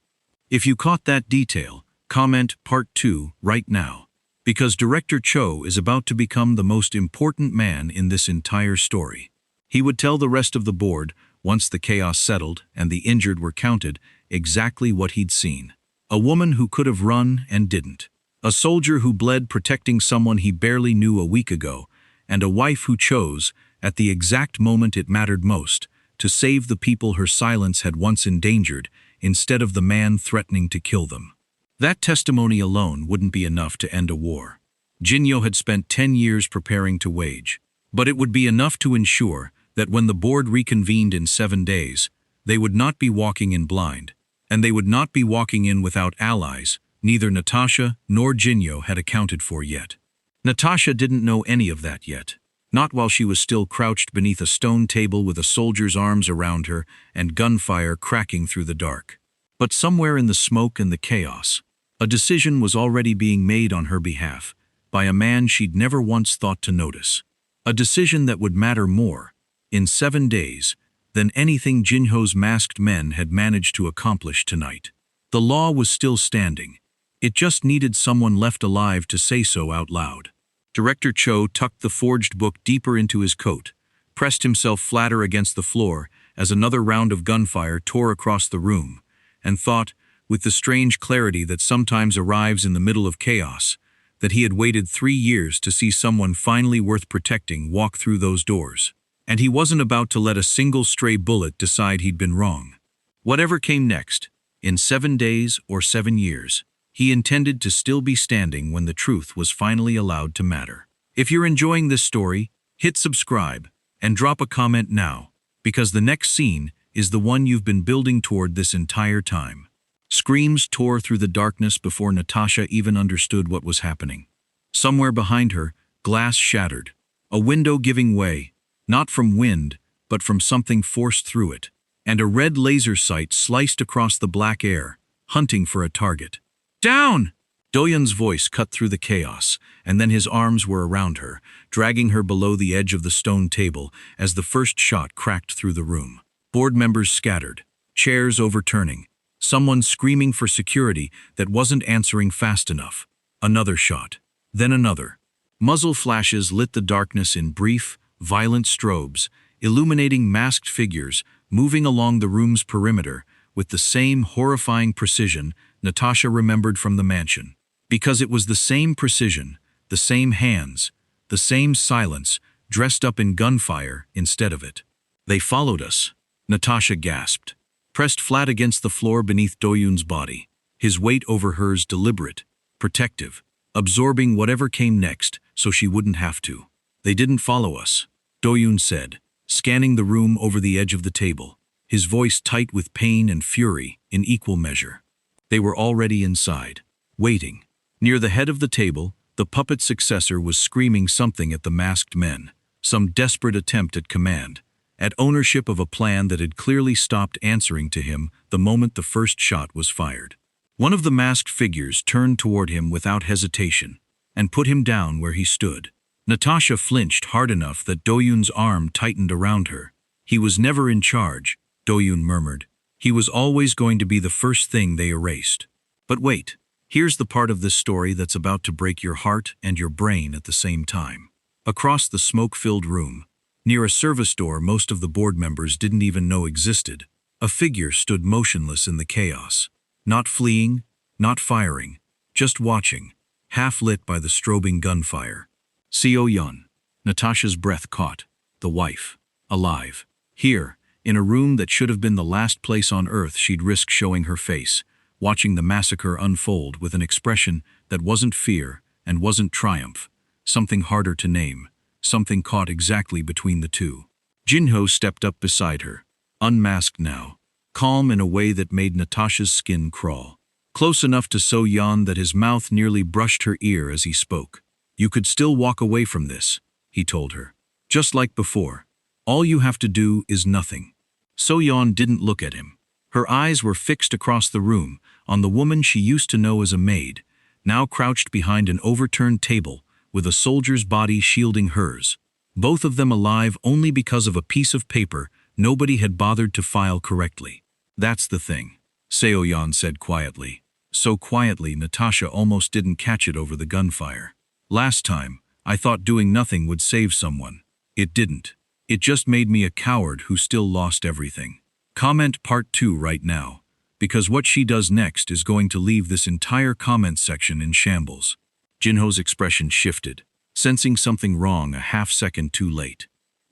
If you caught that detail, comment Part 2 right now, because Director Cho is about to become the most important man in this entire story. He would tell the rest of the board, once the chaos settled and the injured were counted, exactly what he'd seen. A woman who could have run and didn't. A soldier who bled protecting someone he barely knew a week ago, and a wife who chose, at the exact moment it mattered most, to save the people her silence had once endangered, instead of the man threatening to kill them. That testimony alone wouldn't be enough to end a war Jinhyo had spent 10 years preparing to wage, but it would be enough to ensure that when the board reconvened in 7 days, they would not be walking in blind, and they would not be walking in without allies neither Natasha nor Jinhyo had accounted for yet. Natasha didn't know any of that yet, not while she was still crouched beneath a stone table with a soldier's arms around her and gunfire cracking through the dark. But somewhere in the smoke and the chaos, a decision was already being made on her behalf by a man she'd never once thought to notice. A decision that would matter more, in 7 days, than anything Jinhyo's masked men had managed to accomplish tonight. The law was still standing. It just needed someone left alive to say so out loud. Director Cho tucked the forged book deeper into his coat, pressed himself flatter against the floor as another round of gunfire tore across the room, and thought, with the strange clarity that sometimes arrives in the middle of chaos, that he had waited 3 years to see someone finally worth protecting walk through those doors. And he wasn't about to let a single stray bullet decide he'd been wrong. Whatever came next, in 7 days or 7 years, he intended to still be standing when the truth was finally allowed to matter. If you're enjoying this story, hit subscribe, and drop a comment now, because the next scene is the one you've been building toward this entire time. Screams tore through the darkness before Natasha even understood what was happening. Somewhere behind her, glass shattered, a window giving way, not from wind, but from something forced through it, and a red laser sight sliced across the black air, hunting for a target. Down! Doyun's voice cut through the chaos, and then his arms were around her, dragging her below the edge of the stone table as the first shot cracked through the room. Board members scattered, chairs overturning, someone screaming for security that wasn't answering fast enough. Another shot, then another. Muzzle flashes lit the darkness in brief, violent strobes, illuminating masked figures moving along the room's perimeter with the same horrifying precision Natasha remembered from the mansion. Because it was the same precision, the same hands, the same silence, dressed up in gunfire instead of it. They followed us, Natasha gasped, pressed flat against the floor beneath Doyun's body, his weight over hers deliberate, protective, absorbing whatever came next so she wouldn't have to. They didn't follow us, Doyun said, scanning the room over the edge of the table, his voice tight with pain and fury in equal measure. They were already inside, waiting. Near the head of the table, the puppet's successor was screaming something at the masked men, some desperate attempt at command, at ownership of a plan that had clearly stopped answering to him the moment the first shot was fired. One of the masked figures turned toward him without hesitation and put him down where he stood. Natasha flinched hard enough that Doyun's arm tightened around her. He was never in charge, Doyun murmured. He was always going to be the first thing they erased. But wait, here's the part of this story that's about to break your heart and your brain at the same time. Across the smoke-filled room, near a service door most of the board members didn't even know existed, a figure stood motionless in the chaos. Not fleeing, not firing, just watching, half lit by the strobing gunfire. Seo-yeon, Natasha's breath caught, the wife, alive. Here, in a room that should have been the last place on earth she'd risk showing her face, watching the massacre unfold with an expression that wasn't fear and wasn't triumph, something harder to name, something caught exactly between the two. Jinho stepped up beside her, unmasked now, calm in a way that made Natasha's skin crawl. Close enough to Seo-yeon that his mouth nearly brushed her ear as he spoke. You could still walk away from this, he told her. Just like before. All you have to do is nothing. Seo-yeon didn't look at him. Her eyes were fixed across the room, on the woman she used to know as a maid, now crouched behind an overturned table, with a soldier's body shielding hers. Both of them alive only because of a piece of paper nobody had bothered to file correctly. That's the thing, Seo-yeon said quietly. So quietly Natasha almost didn't catch it over the gunfire. Last time, I thought doing nothing would save someone. It didn't. It just made me a coward who still lost everything. Comment part 2 right now, because what she does next is going to leave this entire comment section in shambles. Jinho's expression shifted, sensing something wrong a half-second too late.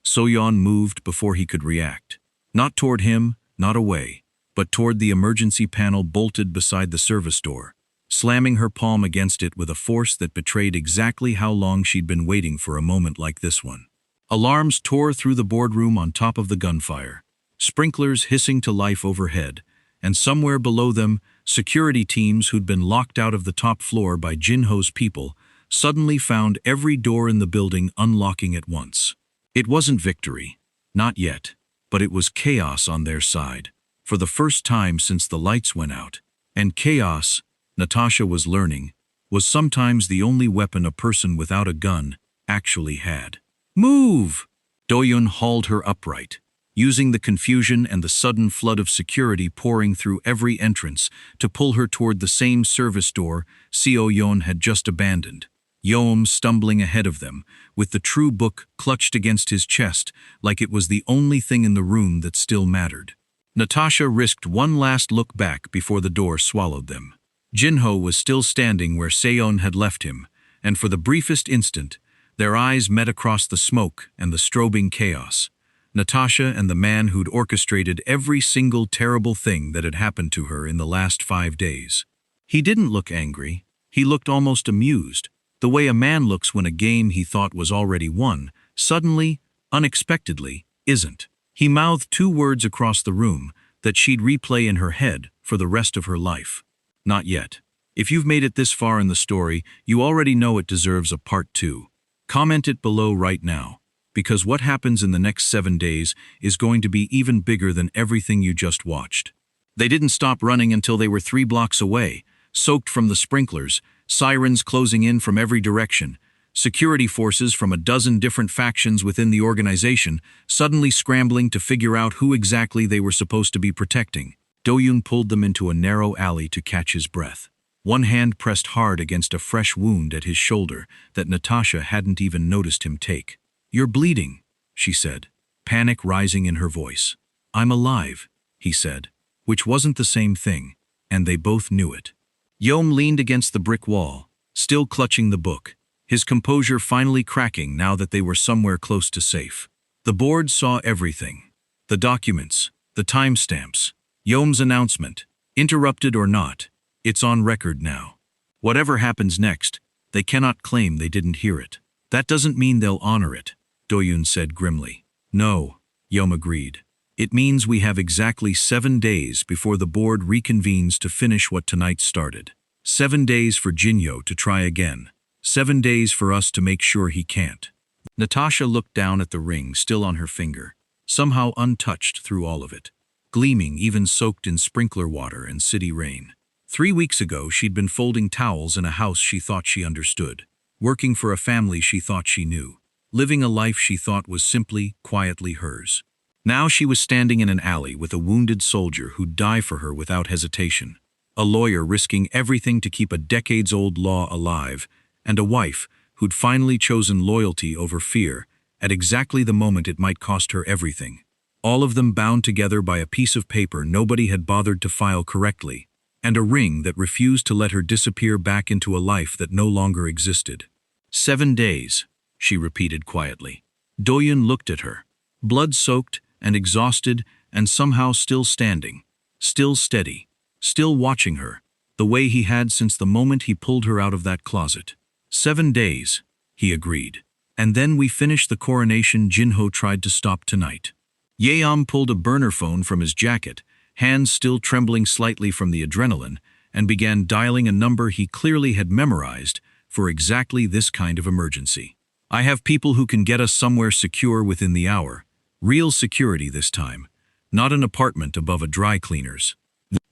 Seo-yeon moved before he could react. Not toward him, not away, but toward the emergency panel bolted beside the service door, slamming her palm against it with a force that betrayed exactly how long she'd been waiting for a moment like this one. Alarms tore through the boardroom on top of the gunfire, sprinklers hissing to life overhead, and somewhere below them, security teams who'd been locked out of the top floor by Jinho's people suddenly found every door in the building unlocking at once. It wasn't victory, not yet, but it was chaos on their side, for the first time since the lights went out. And chaos, Natasha was learning, was sometimes the only weapon a person without a gun actually had. Move! Doyun hauled her upright, using the confusion and the sudden flood of security pouring through every entrance to pull her toward the same service door Seo-yeon had just abandoned. Yeom stumbling ahead of them, with the true book clutched against his chest like it was the only thing in the room that still mattered. Natasha risked one last look back before the door swallowed them. Jinho was still standing where Seo-yeon had left him, and for the briefest instant, their eyes met across the smoke and the strobing chaos. Natasha and the man who'd orchestrated every single terrible thing that had happened to her in the last 5 days. He didn't look angry. He looked almost amused, the way a man looks when a game he thought was already won Suddenly, unexpectedly, isn't. He mouthed two words across the room that she'd replay in her head for the rest of her life. Not yet. If you've made it this far in the story, you already know it deserves a part 2. Comment it below right now, because what happens in the next 7 days is going to be even bigger than everything you just watched. They didn't stop running until they were 3 blocks away, soaked from the sprinklers, sirens closing in from every direction, security forces from a dozen different factions within the organization suddenly scrambling to figure out who exactly they were supposed to be protecting. Do-yoon pulled them into a narrow alley to catch his breath. One hand pressed hard against a fresh wound at his shoulder that Natasha hadn't even noticed him take. "You're bleeding," she said, panic rising in her voice. "I'm alive," he said, which wasn't the same thing, and they both knew it. Yom leaned against the brick wall, still clutching the book, his composure finally cracking now that they were somewhere close to safe. The board saw everything. The documents, the timestamps, Yom's announcement, interrupted or not, it's on record now. Whatever happens next, they cannot claim they didn't hear it. "That doesn't mean they'll honor it," Do-yoon said grimly. "No," Yom agreed. "It means we have exactly 7 days before the board reconvenes to finish what tonight started. 7 days for Jinyo to try again. 7 days for us to make sure he can't." Natasha looked down at the ring still on her finger, somehow untouched through all of it, gleaming even soaked in sprinkler water and city rain. 3 weeks ago she'd been folding towels in a house she thought she understood, working for a family she thought she knew, living a life she thought was simply, quietly hers. Now she was standing in an alley with a wounded soldier who'd die for her without hesitation, a lawyer risking everything to keep a decades-old law alive, and a wife who'd finally chosen loyalty over fear at exactly the moment it might cost her everything. All of them bound together by a piece of paper nobody had bothered to file correctly, and a ring that refused to let her disappear back into a life that no longer existed. 7 days, she repeated quietly. Do-yoon looked at her, blood-soaked and exhausted and somehow still standing, still steady, still watching her, the way he had since the moment he pulled her out of that closet. 7 days, he agreed. "And then we finish the coronation Jinho tried to stop tonight." Yeom pulled a burner phone from his jacket, hands still trembling slightly from the adrenaline, and began dialing a number he clearly had memorized for exactly this kind of emergency. "I have people who can get us somewhere secure within the hour. Real security this time, not an apartment above a dry cleaner's."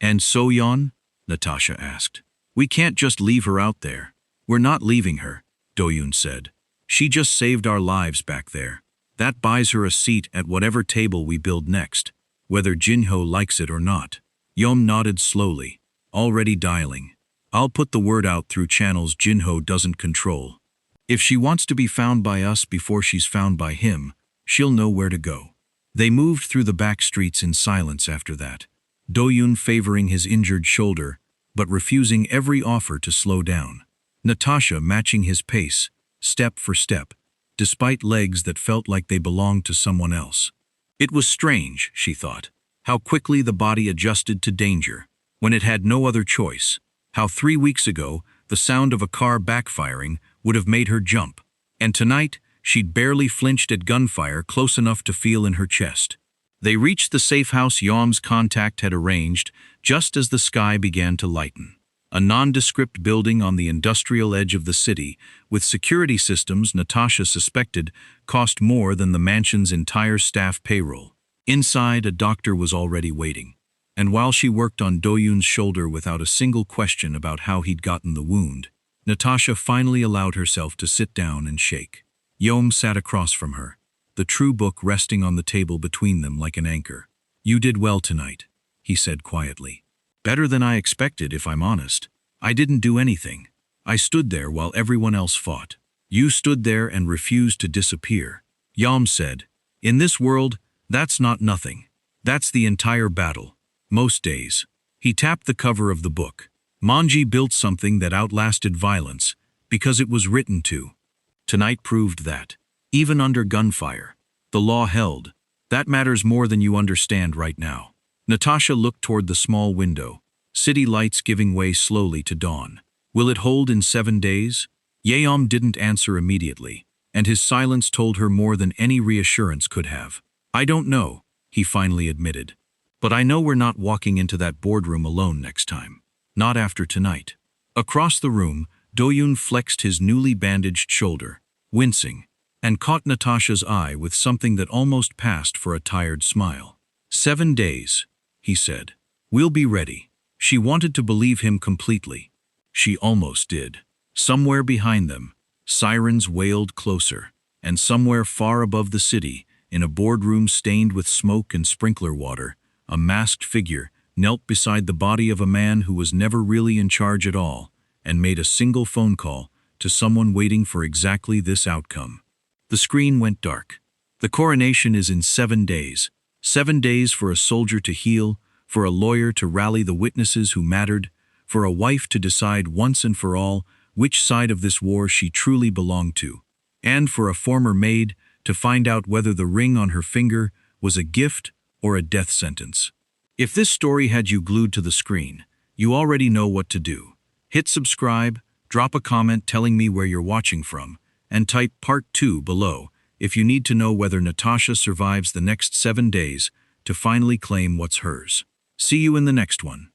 "And So-yeon?" Natasha asked. "We can't just leave her out there." "We're not leaving her," Do-yoon said. "She just saved our lives back there. That buys her a seat at whatever table we build next, whether Jinho likes it or not." Yom nodded slowly, already dialing. "I'll put the word out through channels Jinho doesn't control. If she wants to be found by us before she's found by him, she'll know where to go." They moved through the back streets in silence after that, Do-yoon favoring his injured shoulder, but refusing every offer to slow down. Natasha matching his pace, step for step, despite legs that felt like they belonged to someone else. It was strange, she thought, how quickly the body adjusted to danger, when it had no other choice, how 3 weeks ago the sound of a car backfiring would have made her jump, and tonight she'd barely flinched at gunfire close enough to feel in her chest. They reached the safe house Yom's contact had arranged just as the sky began to lighten. A nondescript building on the industrial edge of the city, with security systems Natasha suspected cost more than the mansion's entire staff payroll. Inside, a doctor was already waiting, and while she worked on Do-yoon's shoulder without a single question about how he'd gotten the wound, Natasha finally allowed herself to sit down and shake. Yom sat across from her, the true book resting on the table between them like an anchor. "You did well tonight," he said quietly. "Better than I expected, if I'm honest. I didn't do anything. I stood there while everyone else fought. You stood there and refused to disappear." Yom said, "In this world, that's not nothing. That's the entire battle. Most days." He tapped the cover of the book. "Manji built something that outlasted violence, because it was written to. Tonight proved that. Even under gunfire, the law held. That matters more than you understand right now." Natasha looked toward the small window, city lights giving way slowly to dawn. "Will it hold in 7 days?" Yeom didn't answer immediately, and his silence told her more than any reassurance could have. "I don't know," he finally admitted. "But I know we're not walking into that boardroom alone next time. Not after tonight." Across the room, Do-yoon flexed his newly bandaged shoulder, wincing, and caught Natasha's eye with something that almost passed for a tired smile. 7 days, he said. "We'll be ready." She wanted to believe him completely. She almost did. Somewhere behind them, sirens wailed closer, and somewhere far above the city, in a boardroom stained with smoke and sprinkler water, a masked figure knelt beside the body of a man who was never really in charge at all, and made a single phone call to someone waiting for exactly this outcome. The screen went dark. The coronation is in 7 days. 7 days for a soldier to heal, for a lawyer to rally the witnesses who mattered, for a wife to decide once and for all which side of this war she truly belonged to, and for a former maid to find out whether the ring on her finger was a gift or a death sentence. If this story had you glued to the screen, you already know what to do. Hit subscribe, drop a comment telling me where you're watching from, and type Part 2 below if you need to know whether Natasha survives the next 7 days to finally claim what's hers. See you in the next one.